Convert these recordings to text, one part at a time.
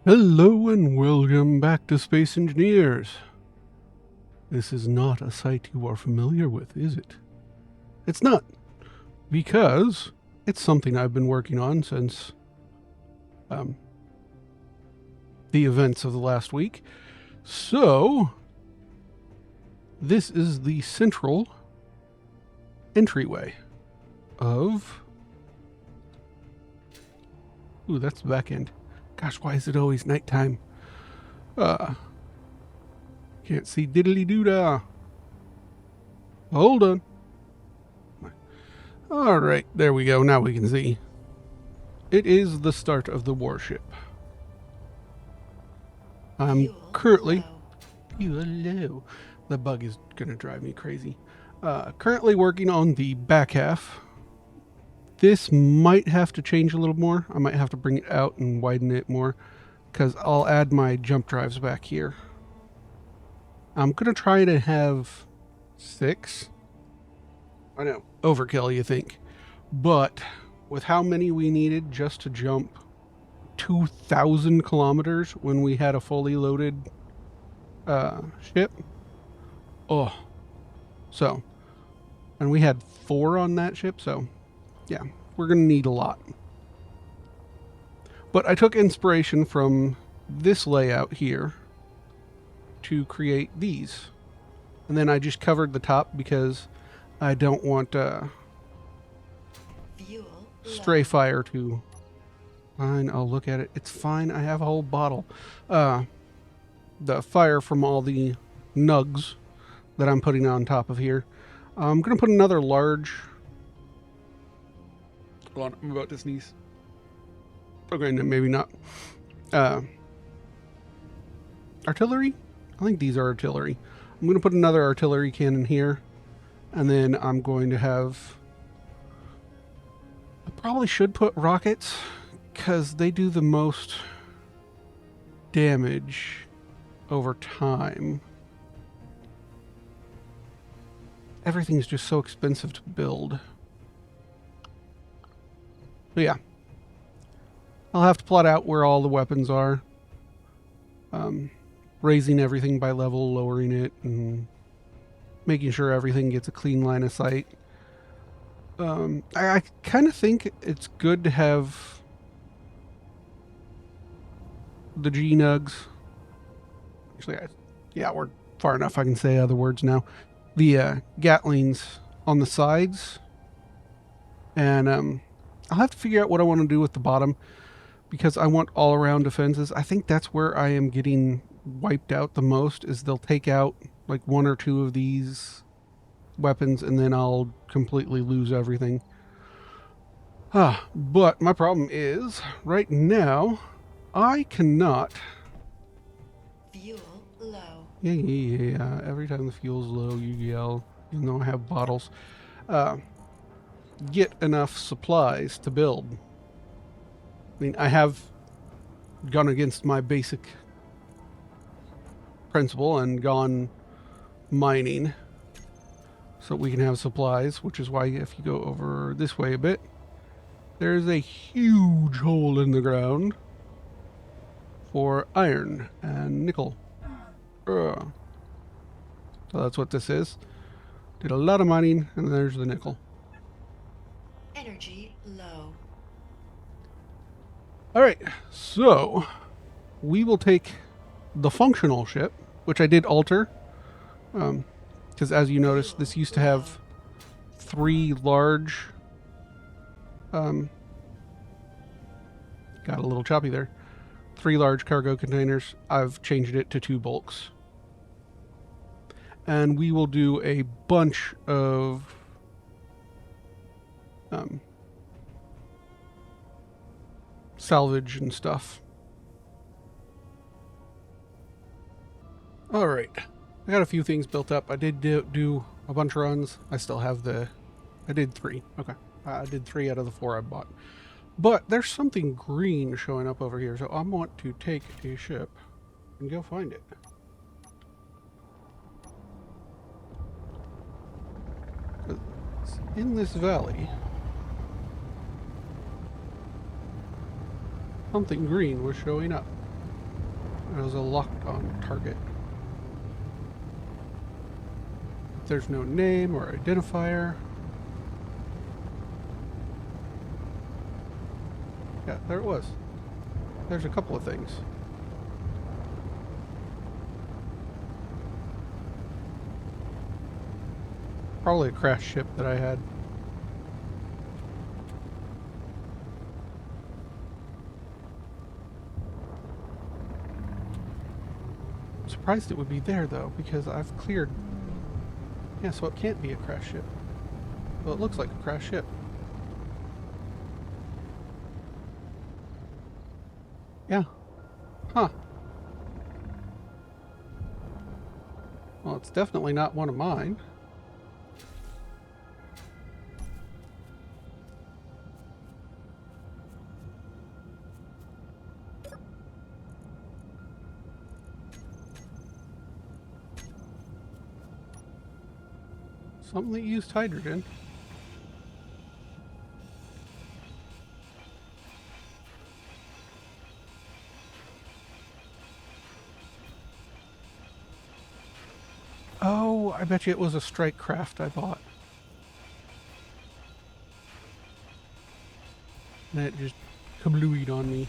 Hello and welcome back to Space Engineers. This is not a site you are familiar with, is it? It's not, because it's something I've been working on since the events of the last week. So, this is the central entryway of... Ooh, that's the back end. Gosh, why is it always nighttime? Can't see diddly doo-dah. Hold on. Alright, there we go. Now we can see. It is the start of the warship. I'm currently... Hello. The bug is going to drive me crazy. Currently working on the back half. This might have to change a little more. I might have to bring it out and widen it more, because I'll add my jump drives back here. I'm going to try to have 6. I know, overkill, you think. But with how many we needed just to jump 2,000 kilometers when we had a fully loaded ship. Oh. So. And we had 4 on that ship, so yeah, we're going to need a lot. But I took inspiration from this layout here to create these. And then I just covered the top because I don't want stray fire to... Fine, I'll look at it. It's fine, I have a whole bottle. The fire from all the nugs that I'm putting on top of here. I'm going to put another large... Hold on, I'm about to sneeze. Okay, no, maybe not. Artillery? I think these are artillery. I'm going to put another artillery cannon here. And then I'm going to have... I probably should put rockets, because they do the most damage over time. Everything's just so expensive to build. But yeah. I'll have to plot out where all the weapons are. Raising everything by level, lowering it, and making sure everything gets a clean line of sight. I kind of think it's good to have the G-Nugs. Actually, yeah, we're far enough I can say other words now. The Gatlings on the sides. And I'll have to figure out what I want to do with the bottom, because I want all-around defenses. I think that's where I am getting wiped out the most, is they'll take out like 1 or 2 of these weapons and then I'll completely lose everything. But my problem is, right now, I cannot... Fuel low. Yeah. Every time the fuel's low, you yell, even though I have bottles. Get enough supplies to build. I mean, I have gone against my basic principle and gone mining so we can have supplies, which is why if you go over this way a bit, there's a huge hole in the ground for iron and nickel. So that's what this is. Did a lot of mining, and there's the nickel. Energy low. Alright, so we will take the functional ship, which I did alter. Because as you notice, this used to have 3 large... got a little choppy there. 3 large cargo containers. I've changed it to 2 bulks. And we will do a bunch of salvage and stuff. Alright. I got a few things built up. I did do a bunch of runs. I still have I did 3. Okay. I did 3 out of the 4 I bought. But there's something green showing up over here, so I want to take a ship and go find it. It's in this valley. Something green was showing up. It was a locked on target. There's no name or identifier. Yeah, there it was. There's a couple of things. Probably a crash ship that I had. I'm surprised it would be there though, because I've cleared. Yeah, so it can't be a crash ship. Well, it looks like a crash ship. Yeah. Huh. Well, it's definitely not one of mine. Something that used hydrogen. Oh, I bet you it was a strike craft I bought. And it just kablooied on me.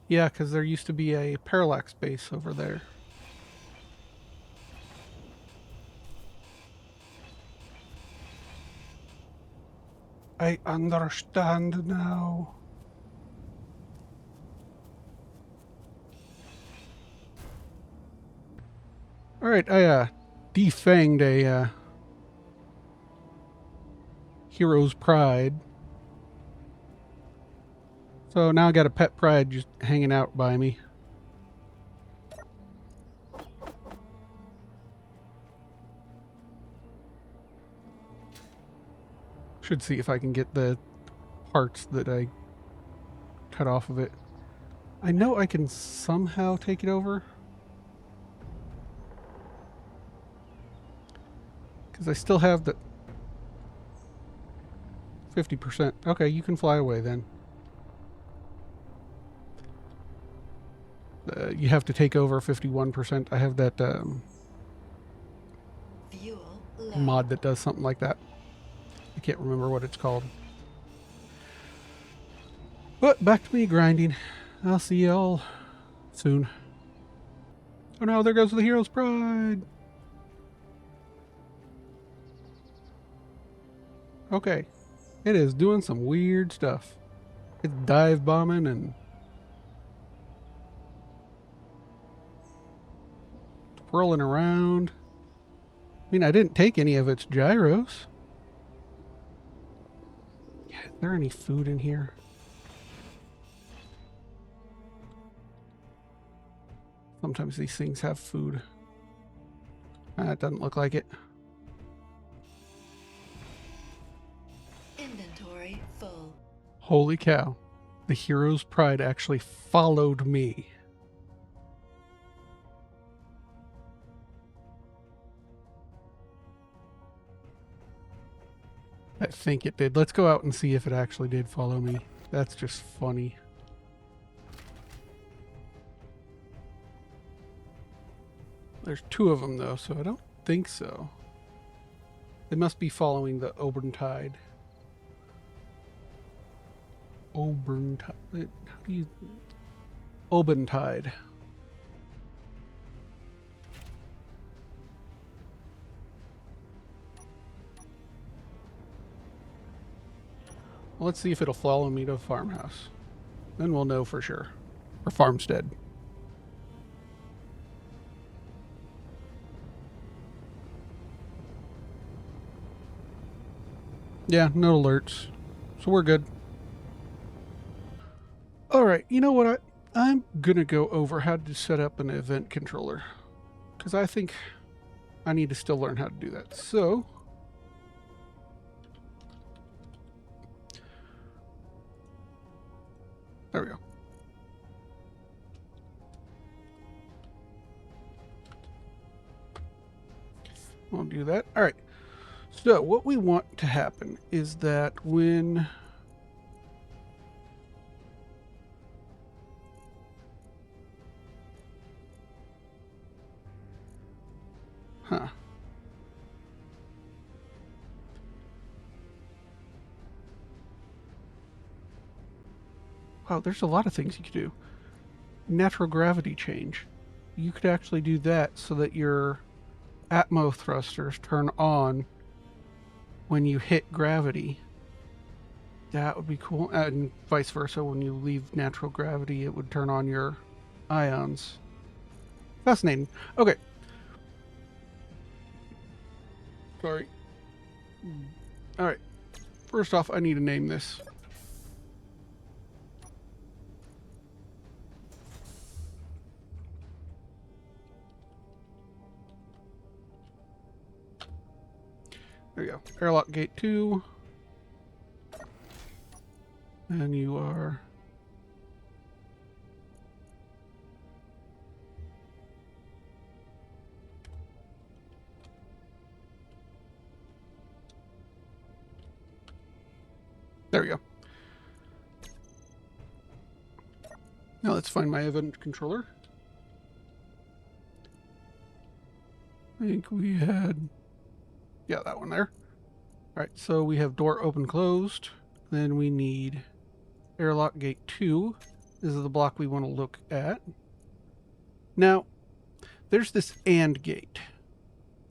Yeah, because there used to be a parallax base over there. I understand now. Alright, I defanged a Hero's Pride. So now I got a pet pride just hanging out by me. Should see if I can get the parts that I cut off of it. I know I can somehow take it over. Because I still have the 50%. Okay, you can fly away then. You have to take over 51%. I have that Fuel low. mod that does something like that. I can't remember what it's called. But back to me grinding. I'll see y'all soon. Oh no, there goes the Hero's Pride. Okay. It is doing some weird stuff. It's dive bombing and twirling around. I mean, I didn't take any of its gyros. Yeah, is there any food in here? Sometimes these things have food. It doesn't look like it. Inventory full. Holy cow. The Hero's Pride actually followed me. I think it did. Let's go out and see if it actually did follow me. That's just funny. There's two of them though, so I don't think so. They must be following the Oberntide. Oberntide. How do you... Oberntide. Well, let's see if it'll follow me to a farmhouse. Then we'll know for sure. Or farmstead. Yeah, no alerts. So we're good. Alright, you know what? I'm gonna go over how to set up an event controller. Because I think I need to still learn how to do that. So... there we go. We'll do that. All right. So what we want to happen is that when Huh. Wow, there's a lot of things you could do. Natural gravity change. You could actually do that so that your Atmo thrusters turn on when you hit gravity. That would be cool. And vice versa, when you leave natural gravity, it would turn on your ions. Fascinating. Okay. Sorry. Alright. First off, I need to name this. There you go. Airlock gate 2. And you are... There we go. Now let's find my event controller. I think we had... Yeah, that one there. Alright, so we have door open closed. Then we need airlock gate 2. This is the block we want to look at. Now, there's this AND gate.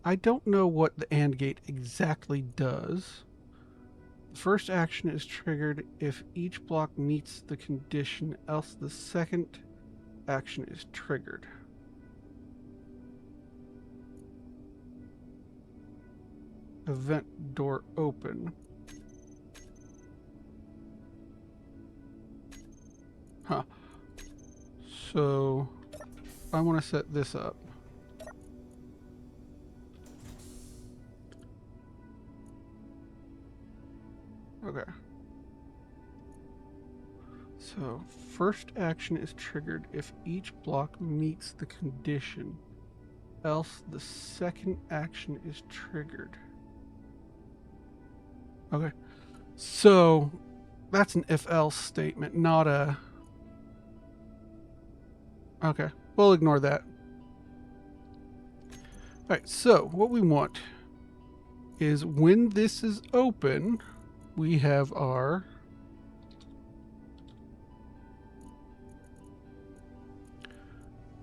I don't know what the AND gate exactly does. The first action is triggered if each block meets the condition, else the second action is triggered. Event door open. Huh. So I want to set this up. Okay. So first action is triggered if each block meets the condition, else the second action is triggered. Okay. So that's an if-else statement, not a... Okay. We'll ignore that. Alright, so what we want is when this is open, we have our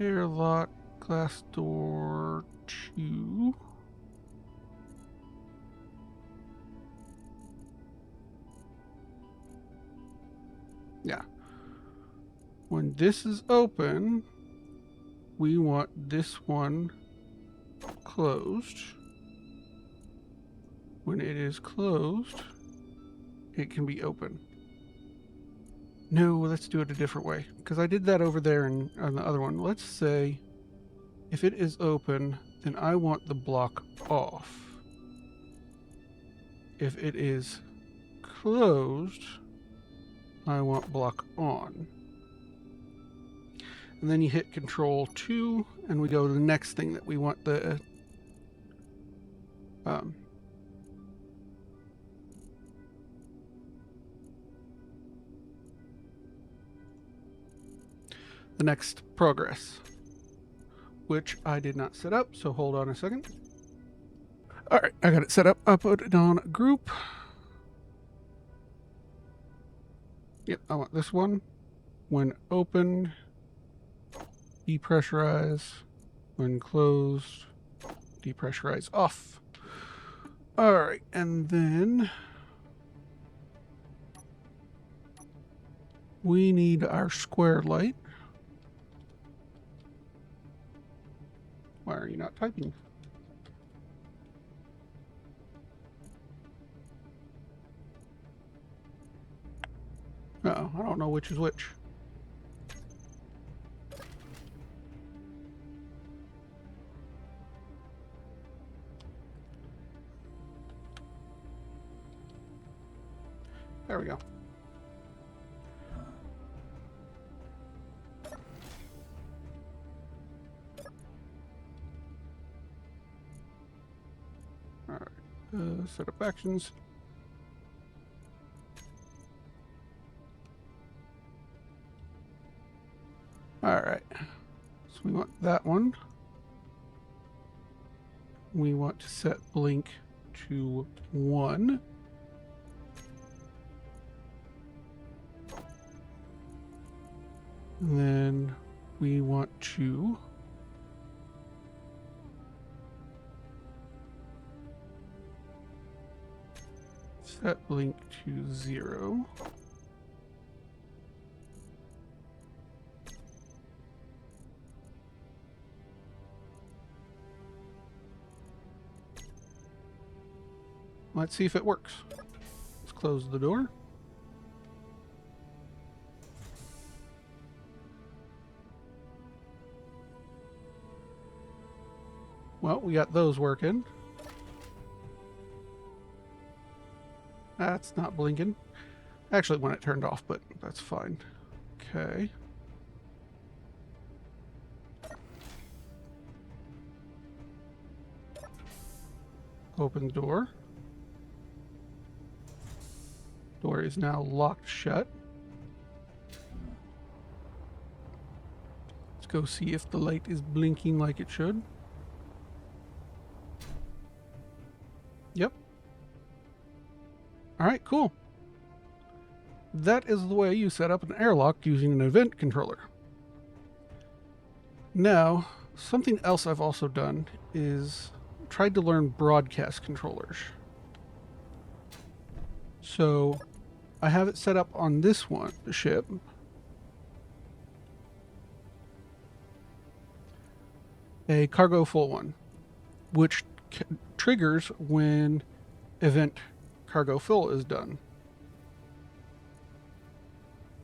airlock glass door 2. Yeah. When this is open, we want this one closed. When it is closed, it can be open. No, let's do it a different way, because I did that over there on the other one. Let's say if it is open, then I want the block off. If it is closed, I want block on. And then you hit Control 2, and we go to the next thing that we want the next progress, which I did not set up, so hold on a second. Alright, I got it set up. I put it on group. Yep, I want this one. When opened, depressurize. When closed, depressurize off. Alright, and then we need our square light. Why are you not typing? Uh-oh, I don't know which is which. There we go. Alright, set up actions. Alright, so we want that one. we want to set blink to 1. And then we want to set blink to 0. Let's see if it works. Let's close the door. Well, we got those working. That's not blinking. Actually, when it turned off, but that's fine. Okay. Open the door. Door is now locked shut. Let's go see if the light is blinking like it should. Yep. Alright, cool. That is the way you set up an airlock using an event controller. Now, something else I've also done is tried to learn broadcast controllers. So, I have it set up on this one, the ship. A cargo full one, which triggers when event cargo fill is done.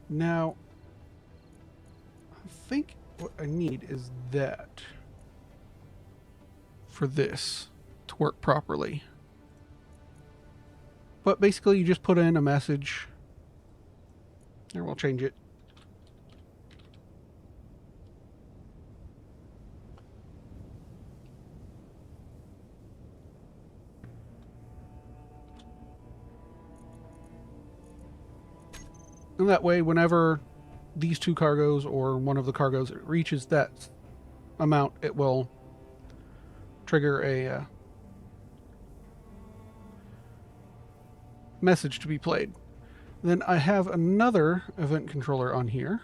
Now, I think what I need is that for this to work properly. But basically you just put in a message. Here, we'll change it. And that way, whenever these two cargoes or one of the cargoes reaches that amount, it will trigger a message to be played. Then I have another event controller on here.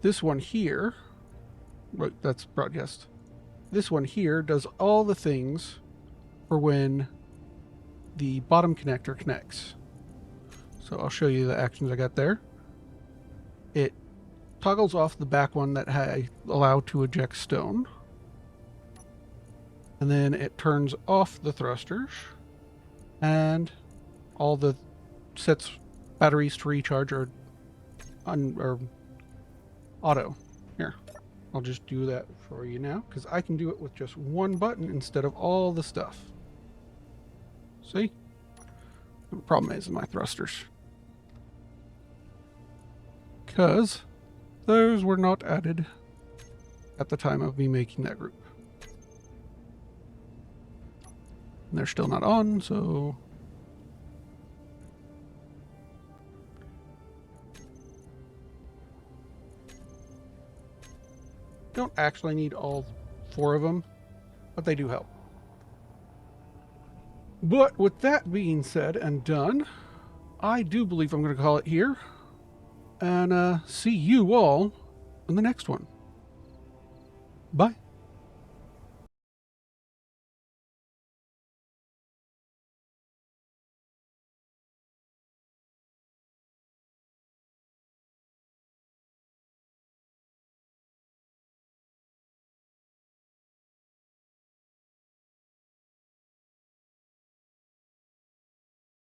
This one here, right, that's broadcast. This one here does all the things for when the bottom connector connects. So I'll show you the actions I got there. It toggles off the back one that I allow to eject stone. And then it turns off the thrusters. And all the sets batteries to recharge are auto. Here, I'll just do that for you now, because I can do it with just one button instead of all the stuff. See? The problem is my thrusters, because those were not added at the time of me making that group. And they're still not on, so don't actually need all 4 of them, but they do help. But with that being said and done, I do believe I'm going to call it here, and see you all in the next one. Bye.